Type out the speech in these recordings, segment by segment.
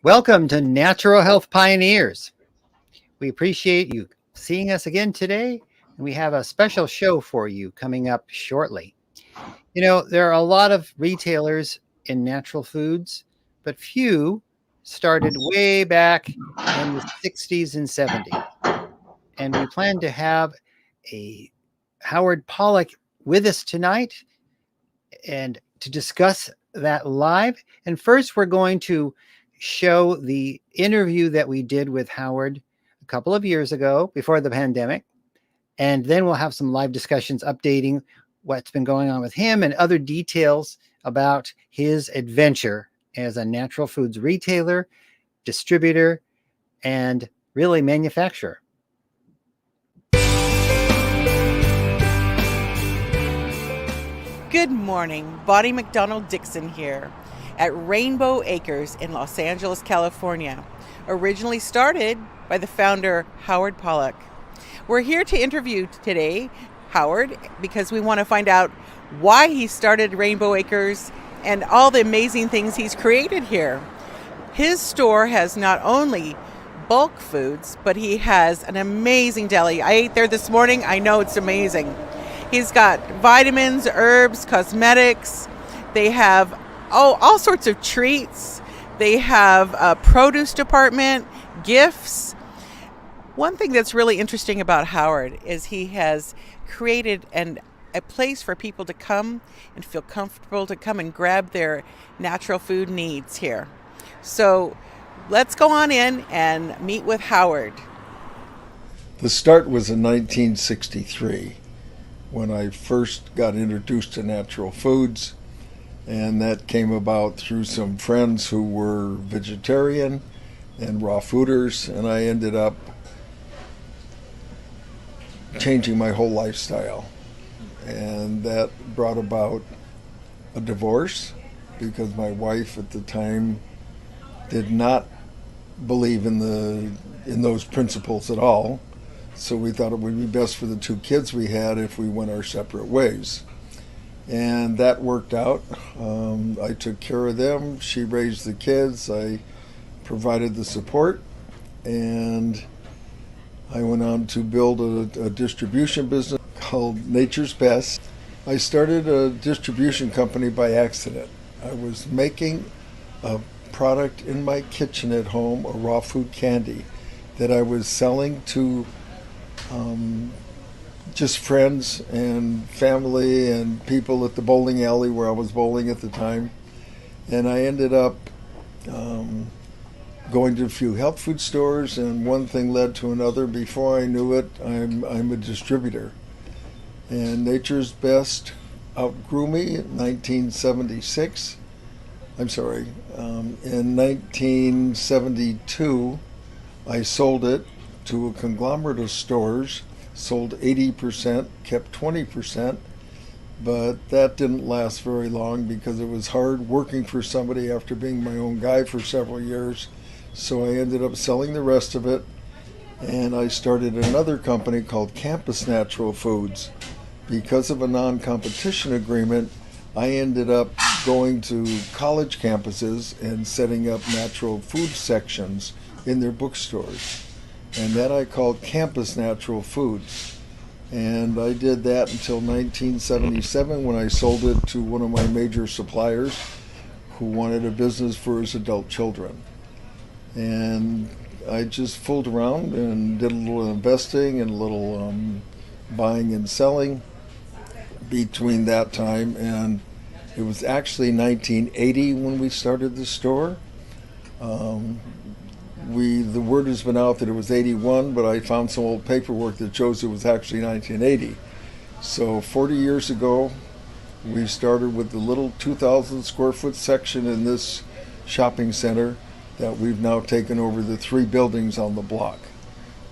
Welcome to Natural Health Pioneers. We appreciate you seeing us again today, and we have a special show for you coming up shortly. There are a lot of retailers in natural foods, but few started way back in the 60s and 70s. And we plan to have a Howard Pollack with us tonight and to discuss that live. And first, we're going to show the interview that we did with Howard a couple of years ago before the pandemic. And then we'll have some live discussions updating what's been going on with him and other details about his adventure as a natural foods retailer, distributor, and really manufacturer. Good morning, Bonnie McDonald Dixon here at Rainbow Acres in Los Angeles, California, originally started by the founder Howard Pollack. We're here to interview today Howard because we want to find out why he started Rainbow Acres and all the amazing things he's created here. His store has not only bulk foods, but he has an amazing deli. I ate there this morning. I know it's amazing. He's got vitamins, herbs, cosmetics. They have all sorts of treats. They have a produce department, gifts. One thing that's really interesting about Howard is he has created a place for people to come and feel comfortable to come and grab their natural food needs here. So let's go on in and meet with Howard. The start was in 1963. When I first got introduced to natural foods, and that came about through some friends who were vegetarian and raw fooders, and I ended up changing my whole lifestyle. And that brought about a divorce because my wife at the time did not believe in those principles at all. So we thought it would be best for the two kids we had if we went our separate ways. And that worked out. I took care of them. She raised the kids. I provided the support. And I went on to build a distribution business called Nature's Best. I started a distribution company by accident. I was making a product in my kitchen at home, a raw food candy, that I was selling to just friends and family and people at the bowling alley where I was bowling at the time. And I ended up going to a few health food stores, and one thing led to another. Before I knew it, I'm a distributor. And Nature's Best outgrew me in 1976. I'm sorry, in 1972, I sold it to a conglomerate of stores, sold 80%, kept 20%, but that didn't last very long because it was hard working for somebody after being my own guy for several years. So I ended up selling the rest of it, and I started another company called Campus Natural Foods. Because of a non-competition agreement, I ended up going to college campuses and setting up natural food sections in their bookstores. And that I called Campus Natural Foods. And I did that until 1977 when I sold it to one of my major suppliers who wanted a business for his adult children. And I just fooled around and did a little investing and a little buying and selling between that time, and it was actually 1980 when we started the store. The word has been out that it was 81, but I found some old paperwork that shows it was actually 1980. So 40 years ago, we started with the little 2,000 square foot section in this shopping center that we've now taken over the 3 buildings on the block.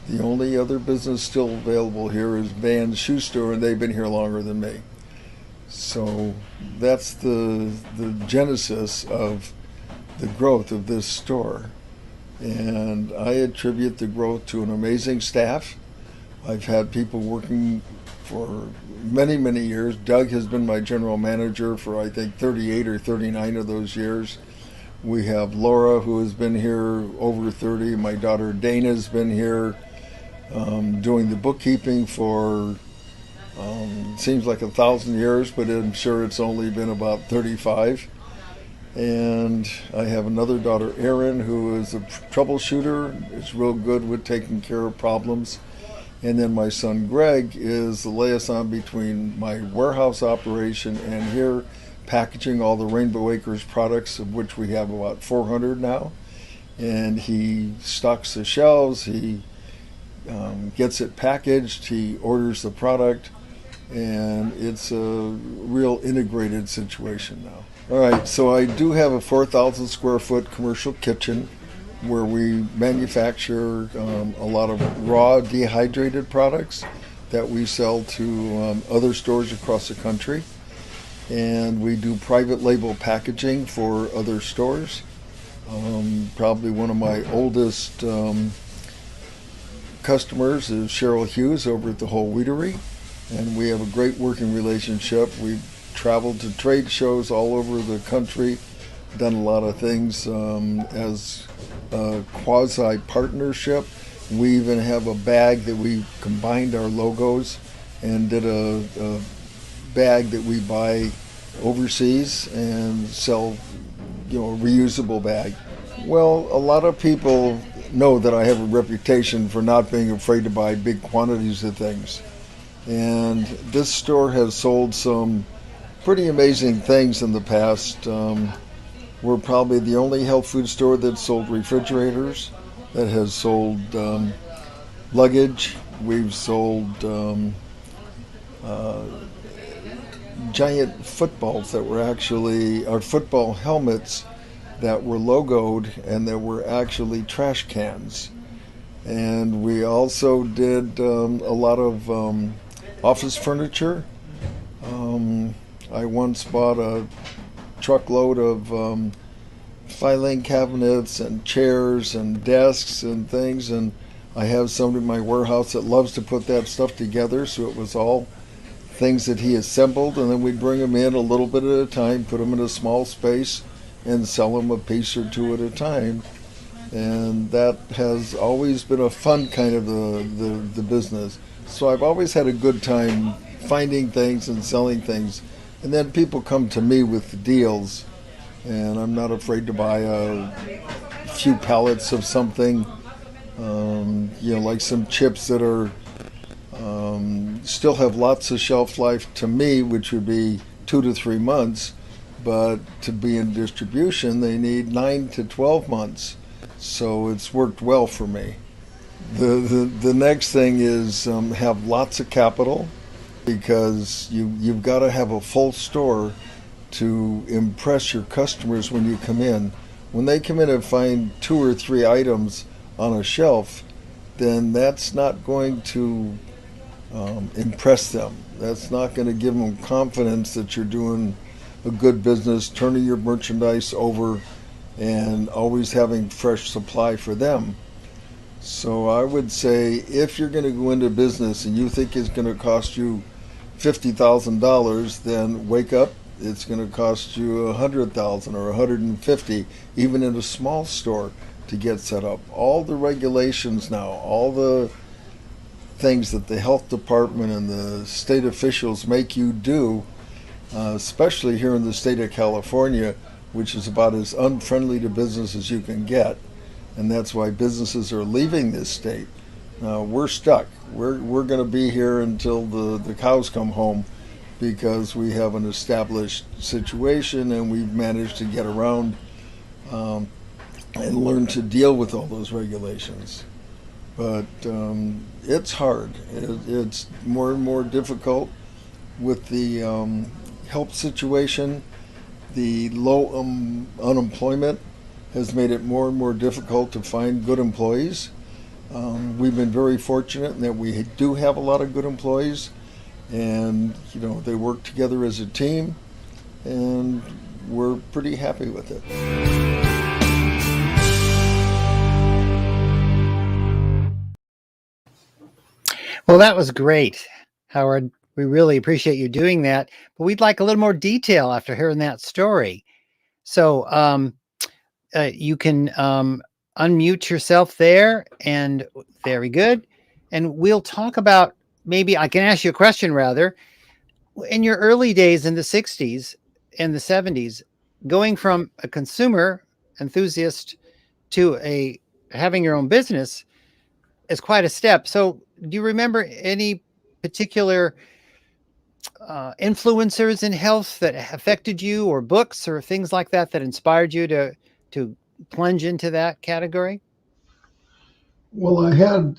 The only other business still available here is Van's Shoe Store, and they've been here longer than me. So that's the genesis of the growth of this store. And I attribute the growth to an amazing staff. I've had people working for many, many years. Doug has been my general manager for, I think, 38 or 39 of those years. We have Laura, who has been here over 30. My daughter Dana's been here doing the bookkeeping for seems like 1,000 years, but I'm sure it's only been about 35. And I have another daughter, Erin, who is a troubleshooter, is real good with taking care of problems. And then my son, Greg, is the liaison between my warehouse operation and here packaging all the Rainbow Acres products, of which we have about 400 now. And he stocks the shelves, he gets it packaged, he orders the product, and it's a real integrated situation now. All right, so I do have a 4,000 square foot commercial kitchen where we manufacture a lot of raw dehydrated products that we sell to other stores across the country. And we do private label packaging for other stores. Probably one of my oldest customers is Cheryl Hughes over at the Whole Wheatery, and we have a great working relationship. We've traveled to trade shows all over the country, done a lot of things as a quasi partnership. We even have a bag that we combined our logos and did a bag that we buy overseas and sell, a reusable bag. Well, a lot of people know that I have a reputation for not being afraid to buy big quantities of things. And this store has sold some pretty amazing things in the past. We're probably the only health food store that sold refrigerators, that has sold luggage. We've sold giant footballs that were actually, or football helmets that were logoed and that were actually trash cans. And we also did a lot of office furniture. I once bought a truckload of filing cabinets and chairs and desks and things, and I have somebody in my warehouse that loves to put that stuff together, so it was all things that he assembled, and then we'd bring them in a little bit at a time, put them in a small space, and sell them a piece or two at a time. And that has always been a fun kind of the business. So I've always had a good time finding things and selling things. And then people come to me with the deals, and I'm not afraid to buy a few pallets of something, like some chips that are still have lots of shelf life to me, which would be 2 to 3 months, but to be in distribution, they need 9 to 12 months. So it's worked well for me. The next thing is have lots of capital, because you've got to have a full store to impress your customers when you come in. When they come in and find 2 or 3 items on a shelf, then that's not going to impress them. That's not going to give them confidence that you're doing a good business, turning your merchandise over, and always having fresh supply for them. So I would say, if you're going to go into business and you think it's going to cost you $50,000, then wake up. It's going to cost you $100,000 or $150,000, even in a small store, to get set up. All the regulations now, all the things that the health department and the state officials make you do, especially here in the state of California, which is about as unfriendly to business as you can get. And that's why businesses are leaving this state. We're stuck. We're going to be here until the cows come home, because we have an established situation and we've managed to get around and learn to deal with all those regulations. But it's hard. It's more and more difficult with the health situation. The low unemployment has made it more and more difficult to find good employees. We've been very fortunate in that we do have a lot of good employees, and they work together as a team, and we're pretty happy with it. Well, that was great, Howard. We really appreciate you doing that, but we'd like a little more detail after hearing that story. So, You can unmute yourself there, and very good. And we'll talk about, maybe I can ask you a question rather. In your early days in the 60s and the 70s, going from a consumer enthusiast to a having your own business is quite a step. So, do you remember any particular influencers in health that affected you, or books or things like that that inspired you to plunge into that category? Well, I had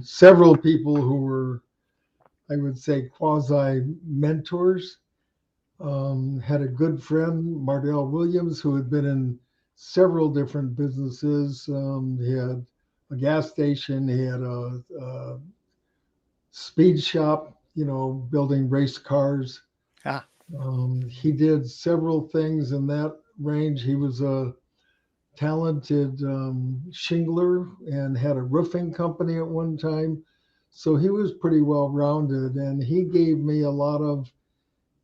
several people who were, I would say, quasi mentors. Had a good friend, Mardell Williams, who had been in several different businesses. He had a gas station, he had a speed shop, building race cars. Ah, He did several things in that range. He was a talented shingler and had a roofing company at one time. So he was pretty well rounded, and he gave me a lot of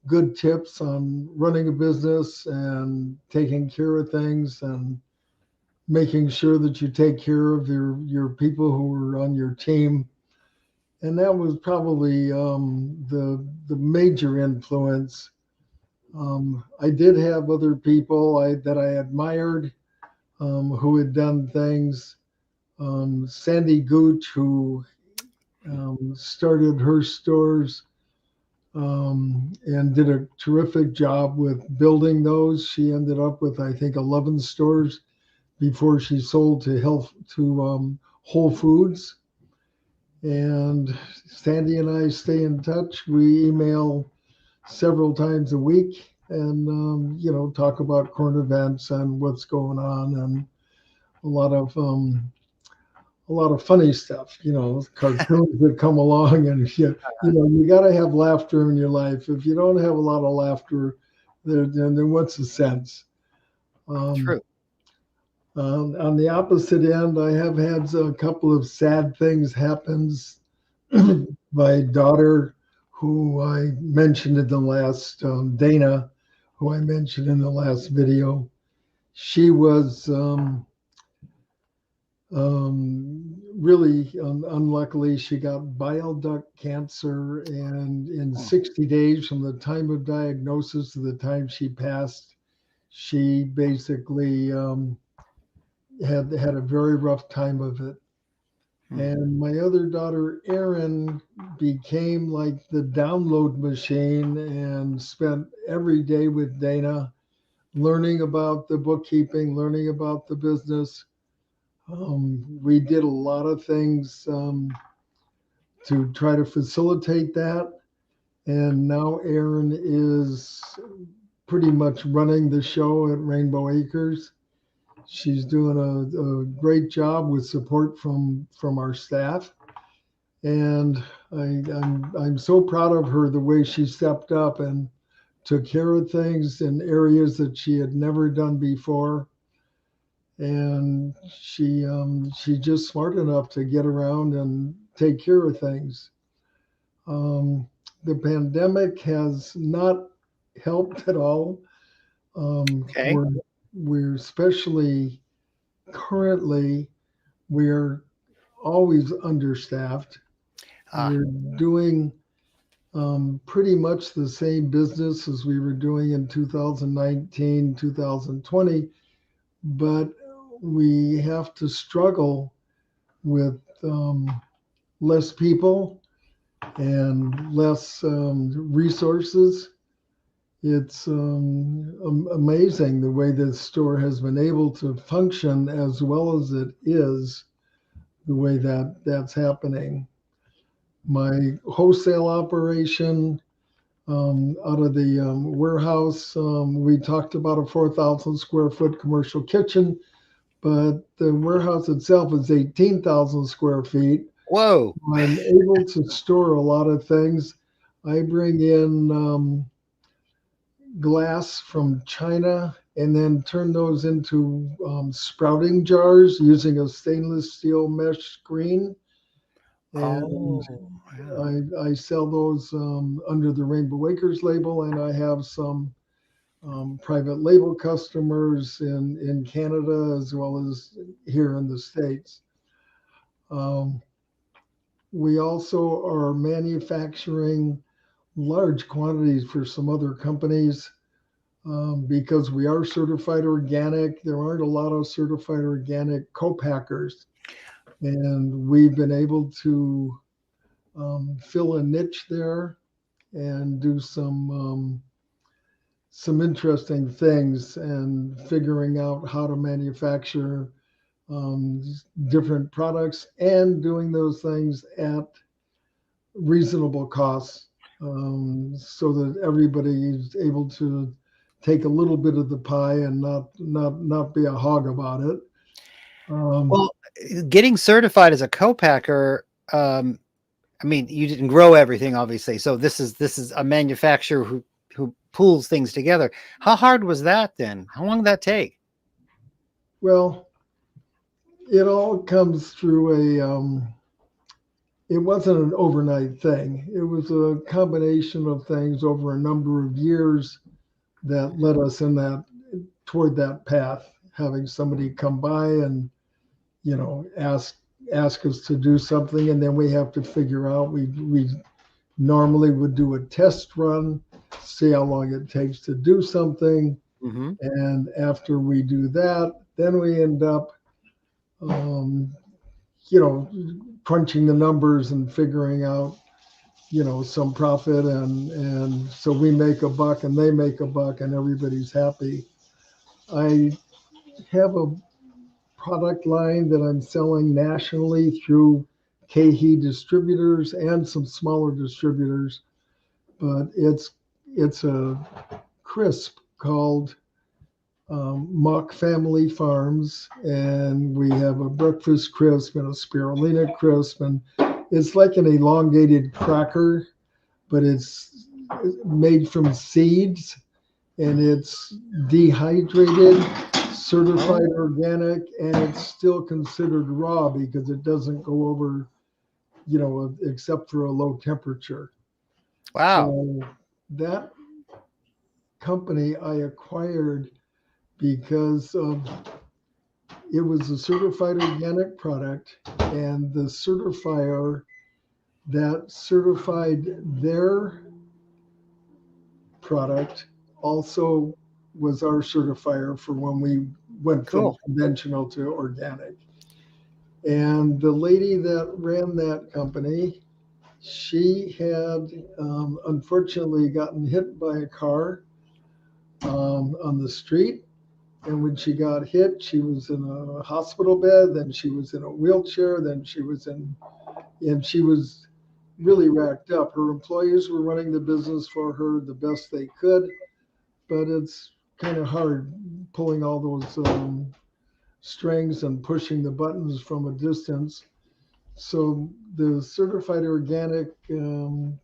good tips on running a business and taking care of things and making sure that you take care of your people who are on your team. And that was probably the major influence. I did have other people that I admired, who had done things. Sandy Gooch, who started her stores, and did a terrific job with building those. She ended up with, I think, 11 stores before she sold to Whole Foods. And Sandy and I stay in touch. We email several times a week, and talk about current events and what's going on, and a lot of um, a lot of funny stuff, cartoons that come along, and you got to have laughter in your life. If you don't have a lot of laughter, then what's the sense? Um, true. on the opposite end, I have had a couple of sad things happen. My daughter, who I mentioned in the last, Dana, who I mentioned in the last video, she was really, unluckily, she got bile duct cancer, and in Oh, 60 days from the time of diagnosis to the time she passed, she basically had a very rough time of it. hmm. And my other daughter, Erin, became like the download machine and spent every day with Dana, learning about the bookkeeping, learning about the business. We did a lot of things to try to facilitate that. And now Erin is pretty much running the show at Rainbow Acres. She's doing a great job with support from our staff. And I'm so proud of her, the way she stepped up and took care of things in areas that she had never done before. And she's just smart enough to get around and take care of things. Um, the pandemic has not helped at all. Um, Okay. we're we're especially currently, we're always understaffed. Ah, We're doing pretty much the same business as we were doing in 2019, 2020, but we have to struggle with less people and less resources. It's amazing the way this store has been able to function as well as it is, the way that that's happening. My wholesale operation, out of the warehouse, we talked about a 4,000 square foot commercial kitchen, but the warehouse itself is 18,000 square feet. whoa. I'm able to store a lot of things. I bring in glass from China and then turn those into sprouting jars using a stainless steel mesh screen. And Oh, yeah. I sell those under the Rainbow Acres label, and I have some private label customers in Canada as well as here in the States. Um, we also are manufacturing large quantities for some other companies because we are certified organic. There aren't a lot of certified organic co-packers, and we've been able to fill a niche there and do some interesting things and figuring out how to manufacture um, different products and doing those things at reasonable costs so that everybody is able to take a little bit of the pie and not be a hog about it. Um, Well, getting certified as a co-packer, I mean, you didn't grow everything, obviously. So this is a manufacturer who pulls things together. How hard was that then? How long did that take? well, it all comes through it wasn't an overnight thing. It was a combination of things over a number of years that led us in that toward that path. Having somebody come by and ask us to do something, and then we have to figure out. We normally would do a test run, see how long it takes to do something, Hmm. and after we do that, then we end up, um, crunching the numbers and figuring out some profit, and so we make a buck and they make a buck and everybody's happy. I have a product line that I'm selling nationally through KE distributors and some smaller distributors, but it's a crisp called Mock Family Farms, and we have a breakfast crisp and a spirulina crisp, and it's like an elongated cracker, but it's made from seeds and it's dehydrated, certified Oh, organic, and it's still considered raw because it doesn't go over, except for a low temperature. wow. So that company I acquired because it was a certified organic product, and the certifier that certified their product also was our certifier for when we went from Cool. conventional to organic. And the lady that ran that company, she had unfortunately gotten hit by a car on the street. And when she got hit, she was in a hospital bed, then she was in a wheelchair, then and she was really racked up. Her employees were running the business for her the best they could, but it's kind of hard pulling all those strings and pushing the buttons from a distance. So the certified organic or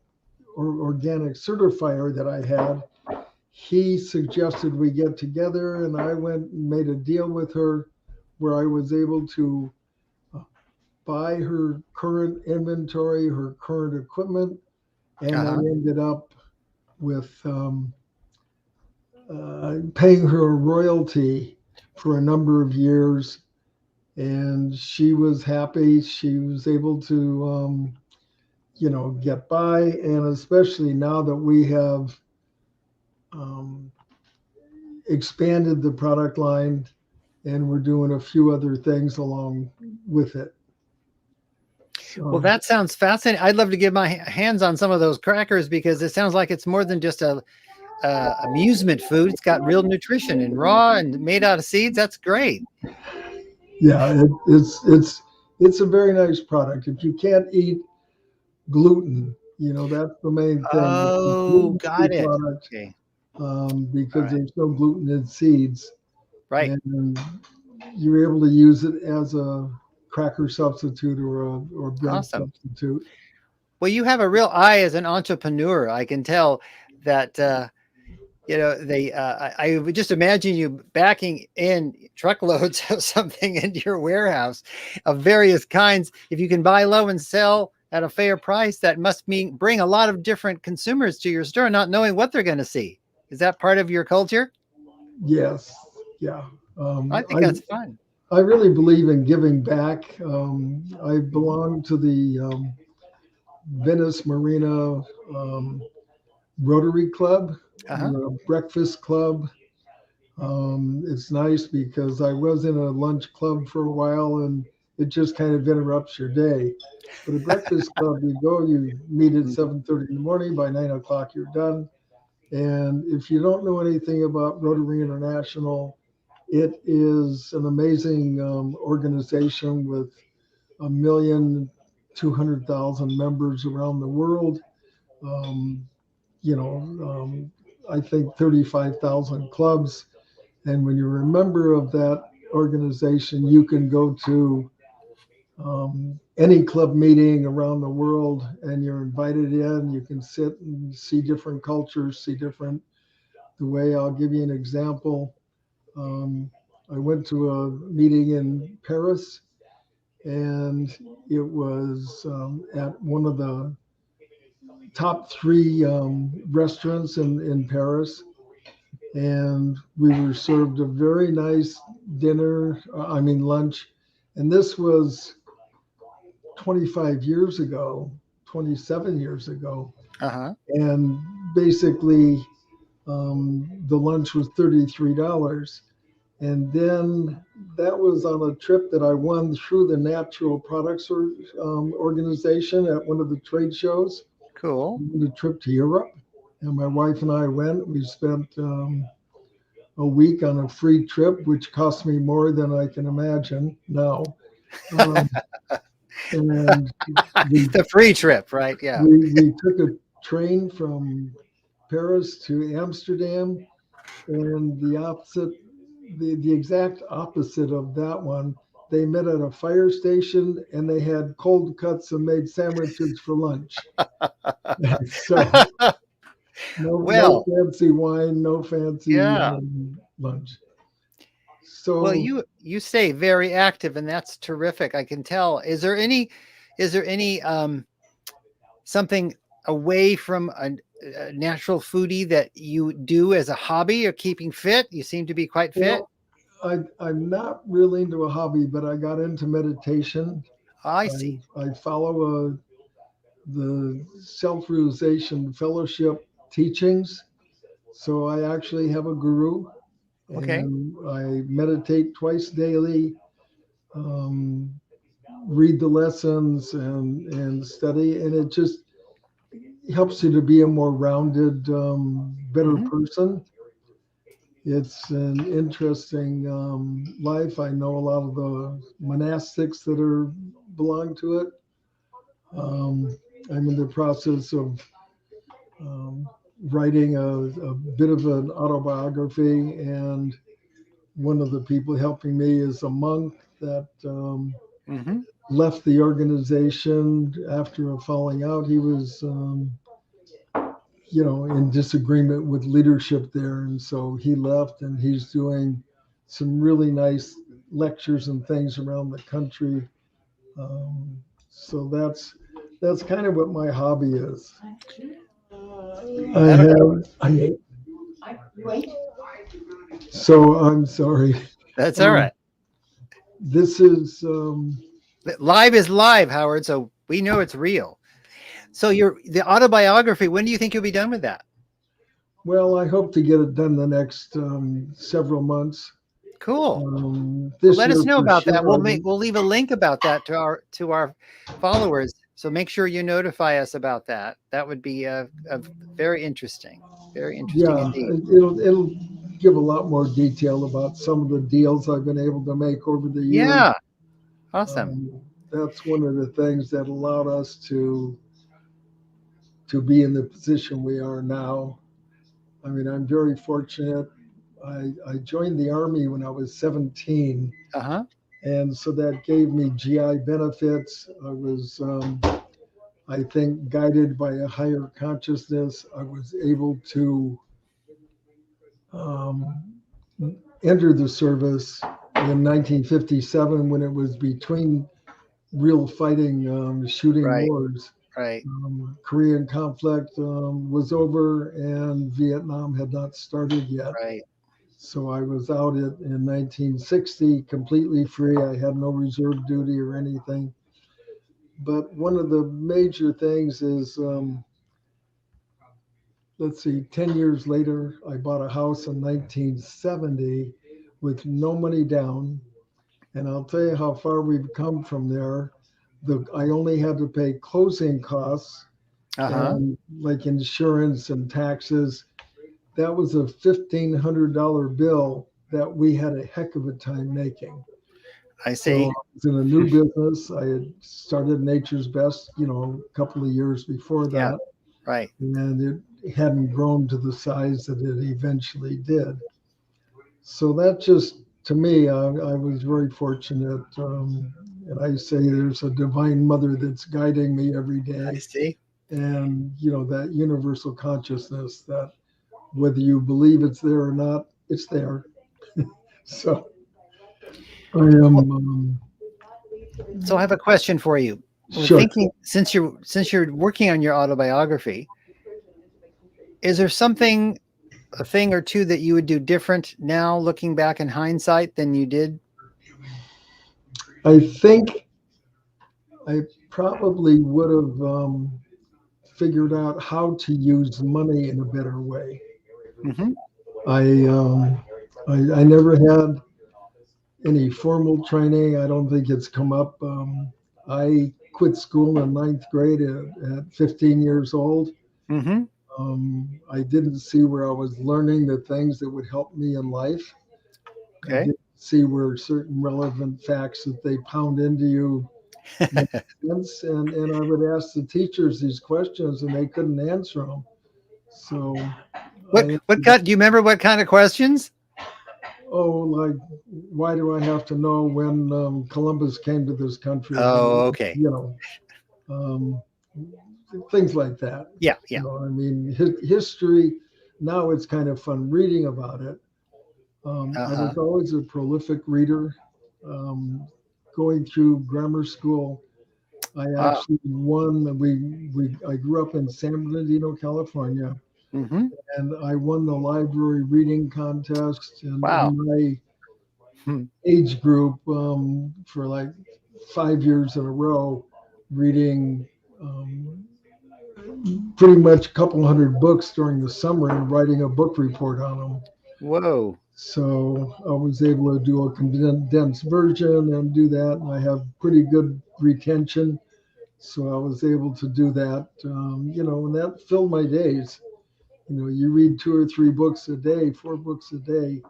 organic certifier that I had, he suggested we get together, and I went and made a deal with her where I was able to buy her current inventory, her current equipment, and I Uh-huh. ended up with paying her a royalty for a number of years, and she was happy. She was able to, get by, and especially now that we have um, expanded the product line, and we're doing a few other things along with it. Well, So that sounds fascinating. I'd love to get my hands on some of those crackers because it sounds like it's more than just a amusement food. It's got real nutrition and raw and made out of seeds. That's great. yeah, it's a very nice product. If you can't eat gluten, that's the main thing. It's a Oh, gluten-free got it. product Okay. All because right. there's no gluten in seeds, Right. and you're able to use it as a cracker substitute or bread Awesome. substitute. Well, you have a real eye as an entrepreneur. I can tell that they I would just imagine you backing in truckloads of something into your warehouse of various kinds. If you can buy low and sell at a fair price, that must mean bring a lot of different consumers to your store, not knowing what they're going to see. Is that part of your culture? Yes, yeah. I think that's fun. I really believe in giving back. I belong to the Venice Marina Rotary Club. Uh-huh. We're a breakfast club. It's nice because I was in a lunch club for a while and it just kind of interrupts your day. But a breakfast club, you go, you meet at Mhm. 7:30 in the morning. By 9 o'clock, you're done. And if you don't know anything about Rotary International, it is an amazing organization with 1,200,000 members around the world. Um, you know, I think 35,000 clubs. And when you're a member of that organization, you can go to any club meeting around the world and you're invited in. You can sit and see different cultures, see different, the way I'll give you an example. Um, I went to a meeting in Paris and it was at one of the top three restaurants in Paris. And we were served a very nice dinner, lunch. And this was 25 years ago, 27 years ago. Uh-huh. And basically, the lunch was $33. And then that was on a trip that I won through the Natural Products Organization at one of the trade shows. Cool. We did a trip to Europe, and my wife and I went. We spent a week on a free trip, which cost me more than I can imagine now. Um, and we, The free trip, right? Yeah. we took a train from Paris to Amsterdam, and the exact opposite of that one. They met at a fire station and they had cold cuts and made sandwiches for lunch. So no Well, fancy wine, no fancy yeah. lunch. Well, So you stay very active, and that's terrific. I can tell. Is there any something away from a natural foodie that you do as a hobby or keeping fit? You seem to be quite fit. well, I'm not really into a hobby, but I got into meditation. I see. I follow the Self Realization Fellowship teachings. So I actually have a guru Okay. and I meditate twice daily, um, read the lessons and study. And it just helps you to be a more rounded, better Hmm. person. It's an interesting life. I know a lot of the monastics that are belong to it. Um, I'm in the process of um, writing a bit of an autobiography, and one of the people helping me is a monk that Hmm. left the organization after a falling out. He was, in disagreement with leadership there, and so he left, and he's doing some really nice lectures and things around the country. Um, so that's kind of what my hobby is. I That have. I So I'm sorry. that's all Um, right. this is Live is live, Howard. So we know it's real. So your the autobiography. When do you think you'll be done with that? well. I hope to get it done the next several months. Cool. Well, This let us year know for about that. sure. We'll leave a link about that to our followers. So make sure you notify us about that. That would be a very interesting Yeah, indeed. it'll give a lot more detail about some of the deals I've been able to make over the years. Yeah, awesome. Um, that's one of the things that allowed us to be in the position we are now. I mean, I'm very fortunate. I joined the Army when I was 17, Uh huh. and so that gave me GI benefits. I was, I think, guided by a higher consciousness. I was able to um, enter the service in 1957 when it was between real fighting, shooting Right. wars. Right. Korean conflict was over and Vietnam had not started yet. Right. So I was out in 1960 completely free. I had no reserve duty or anything. But one of the major things is, let's see, 10 years later, I bought a house in 1970 with no money down. And I'll tell you how far we've come from there. I only had to pay closing costs Uh-huh. and like insurance and taxes. That was a $1,500 bill that we had a heck of a time making. I So see. I was in a new business. I had started Nature's Best, a couple of years before Yeah. that, Right. and it hadn't grown to the size that it eventually did. So that just, to me, I was very fortunate. And I say there's a divine mother that's guiding me every I day. see. And, that universal consciousness that whether you believe it's there or not, it's there. So I Well, am, so I have a question for you. We're sure. thinking, since you're working on your autobiography, is there something, a thing or two that you would do different now, looking back in hindsight, than you did? I think I probably would have figured out how to use money in a better way. Hmm. I, um, I never had any formal training. I don't think it's come up. I quit school in ninth grade at 15 years old. Hmm. I didn't see where I was learning the things that would help me in life. I Okay. didn't see where certain relevant facts that they pound into you made sense. And I would ask the teachers these questions and they couldn't answer them. So I What kind? Do you remember what kind of questions? like, why do I have to know when Columbus came to this country? Oh, okay. Um, things like that. Yeah. Yeah. I mean, history, now it's kind of fun reading about it. I Uh-huh. was always a prolific reader. Um, Going through grammar school, I Wow. actually won. I grew up in San Bernardino, California, Hmm. and I won the library reading contest Wow. in my Hmm. age group for like 5 years in a row, reading pretty much a couple hundred books during the summer and writing a book report on them. Whoa. So I was able to do a condensed version and do that. And I have pretty good retention. So I was able to do that, and that filled my days. You read 2 or 3 books a day, 4 books a day,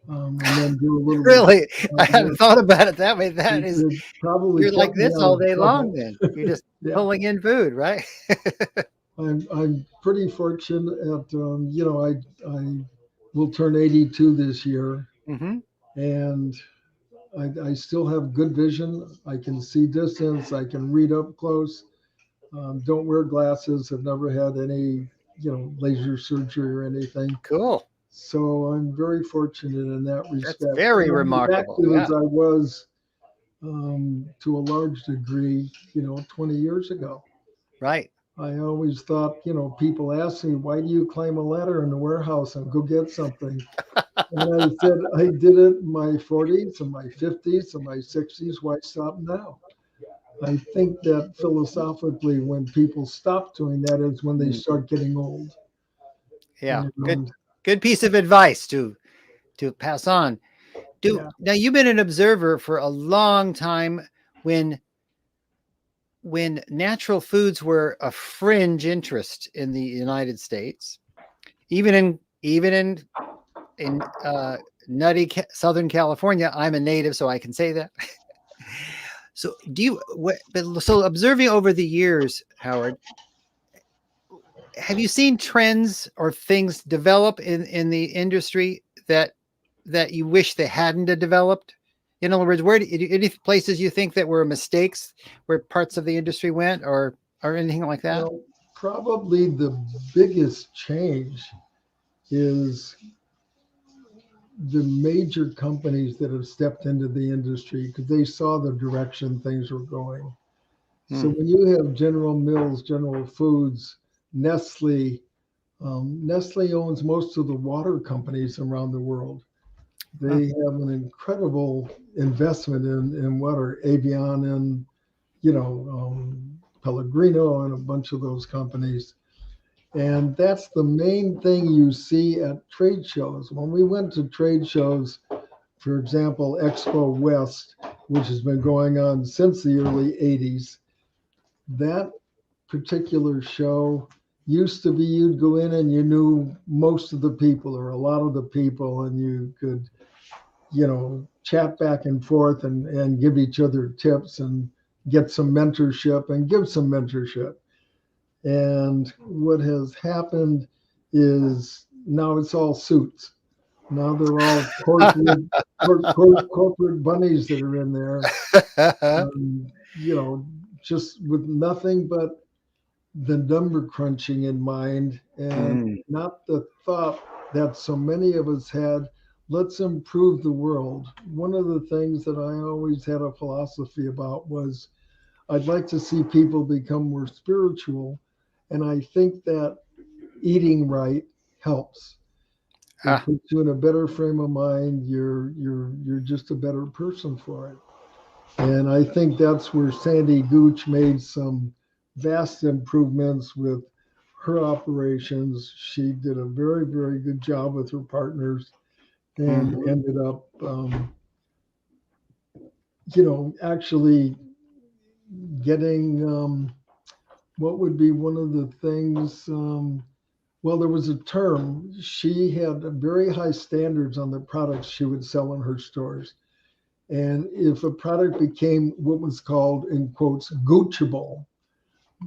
and then do a little bit Really? I of hadn't work. thought about it that way. That is, It probably you're like kept me this out all of day long trouble. then. You're just Yeah, pulling in food, right? I'm pretty fortunate. I will turn 82 this year, Hmm. and I still have good vision. I can see distance. I can read up close. Don't wear glasses. Have never had any, laser surgery or anything. Cool. So I'm very fortunate in that That's respect. very And I'm as remarkable. active Yeah. as I was to a large degree, 20 years ago. Right. I always thought, people ask me, why do you climb a ladder in the warehouse and go get something? And I said, I did it in my 40s and my 50s and my 60s. Why stop now? I think that philosophically, when people stop doing that is when they Mm. start getting old. Yeah. Good. And Good piece of advice to pass on. Do yeah, now you've been an observer for a long time when natural foods were a fringe interest in the United States, even in nutty Southern California. I'm a native, so I can say that. So do you? So observing over the years, Howard, have you seen trends or things develop in the industry that you wish they hadn't developed? In other words, any places you think that were mistakes, where parts of the industry went, or anything like that? well, probably the biggest change is the major companies that have stepped into the industry because they saw the direction things were going. So when you have General Mills, General Foods, Nestle, Nestle owns most of the water companies around the world. Huh. They have an incredible investment in water, Avion and Pellegrino and a bunch of those companies. And that's the main thing you see at trade shows. When we went to trade shows, for example, Expo West, which has been going on since the early 80s, that particular show used to be you'd go in and you knew most of the people or a lot of the people, and you could, chat back and forth and give each other tips and get some mentorship and give some mentorship. And what has happened is now it's all suits. Now they're all corporate bunnies that are in there, um, you know, just with nothing but the number crunching in mind and Mm, not the thought that so many of us had, let's improve the world. One of the things that I always had a philosophy about was I'd like to see people become more spiritual. And I think that eating right helps. It ah, puts you in a better frame of mind. You're just a better person for it. And I think that's where Sandy Gooch made some vast improvements with her operations. She did a very, very good job with her partners and mhm, ended up, actually getting what would be one of the things. Well, there was a term. She had very high standards on the products she would sell in her stores. And if a product became what was called, in quotes, Goochable,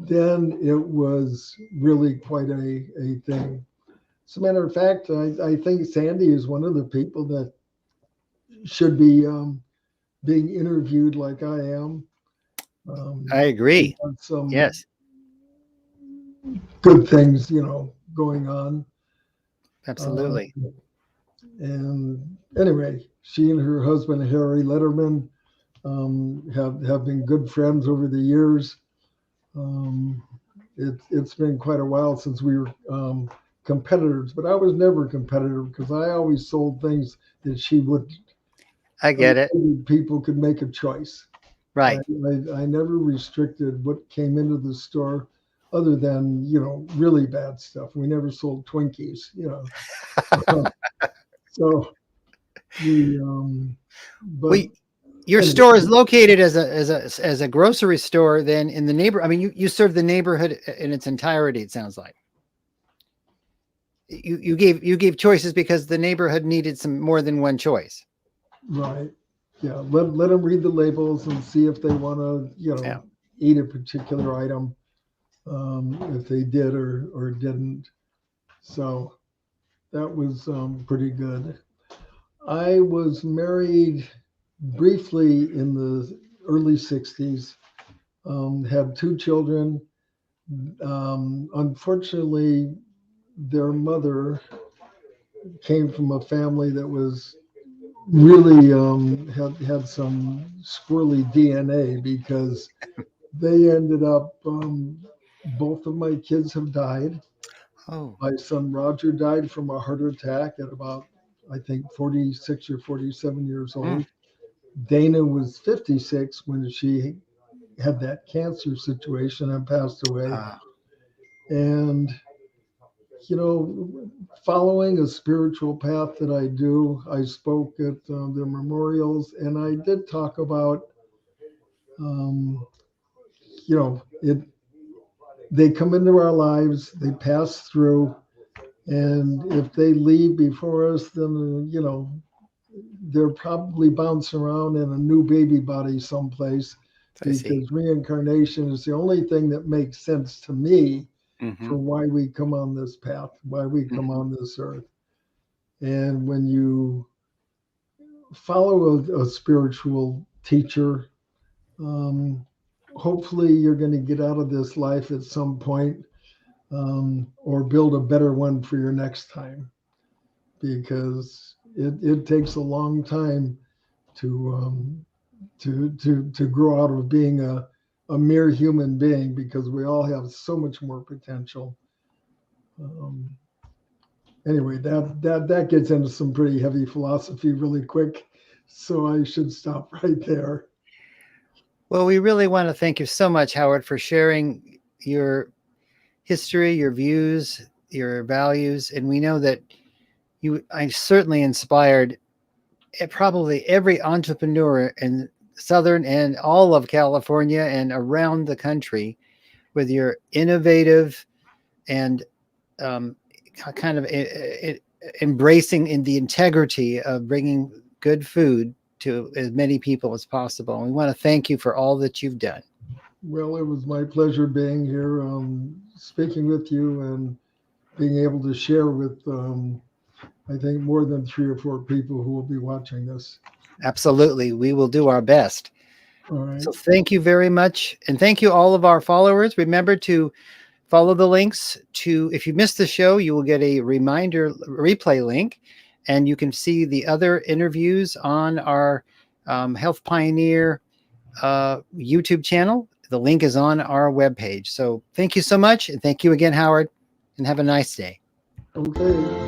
then it was really quite a thing. As a matter of fact, I think Sandy is one of the people that should be being interviewed like I am. I She's agree. got some Yes, good things, going on. Uh, absolutely. and anyway, she and her husband, Harry Letterman, have been good friends over the years. Um, it's been quite a while since we were competitors, but I was never competitive because I always sold things that she wouldn't. I I get it. figured people could make a choice. I, Right. I never restricted what came into the store other than, really bad stuff. We never sold Twinkies. So we, but Well, your anyway, store is located as a grocery store. Then in the neighbor, I mean, you serve the neighborhood in its entirety. It sounds like you gave choices because the neighborhood needed some more than one choice. right. Yeah. Let them read the labels and see if they want to, Yeah. eat a particular item, if they did or didn't. So that was pretty good. I was married briefly in the early 60s, had two children. Unfortunately, their mother came from a family that was really had some squirrely DNA because they ended up, both of my kids have died. Oh. My son Roger died from a heart attack at about, I think, 46 or 47 years Mm, old. Dana was 56 when she had that cancer situation and passed away. ah, And, you know, following a spiritual path that I do, I spoke at the memorials and I did talk about, um, it. They come into our lives, they pass through, and if they leave before us, then they're probably bouncing around in a new baby body someplace I see. because reincarnation is the only thing that makes sense to me Hmm. for why we come on this path, why we come Hmm. on this earth. And when you follow a spiritual teacher, um, hopefully you're going to get out of this life at some point, or build a better one for your next time because it takes a long time to to grow out of being a mere human being, because we all have so much more potential. Um, anyway, that gets into some pretty heavy philosophy really quick, so I should stop right there. Well, we really want to thank you so much, Howard, for sharing your history, your views, your values. And we know that I certainly inspired probably every entrepreneur in Southern and all of California and around the country with your innovative and um, kind of embracing in the integrity of bringing good food to as many people as possible. And we want to thank you for all that you've done. Well, it was my pleasure being here, speaking with you, and being able to share with, I think, more than 3 or 4 people who will be watching this. Absolutely. We will do our best. All right. So thank you very much. And thank you all of our followers. Remember to follow the links to, if you missed the show, you will get a reminder replay link, and you can see the other interviews on our Health Pioneer YouTube channel. The link is on our webpage. So thank you so much. And thank you again, Howard, and have a nice day. Okay.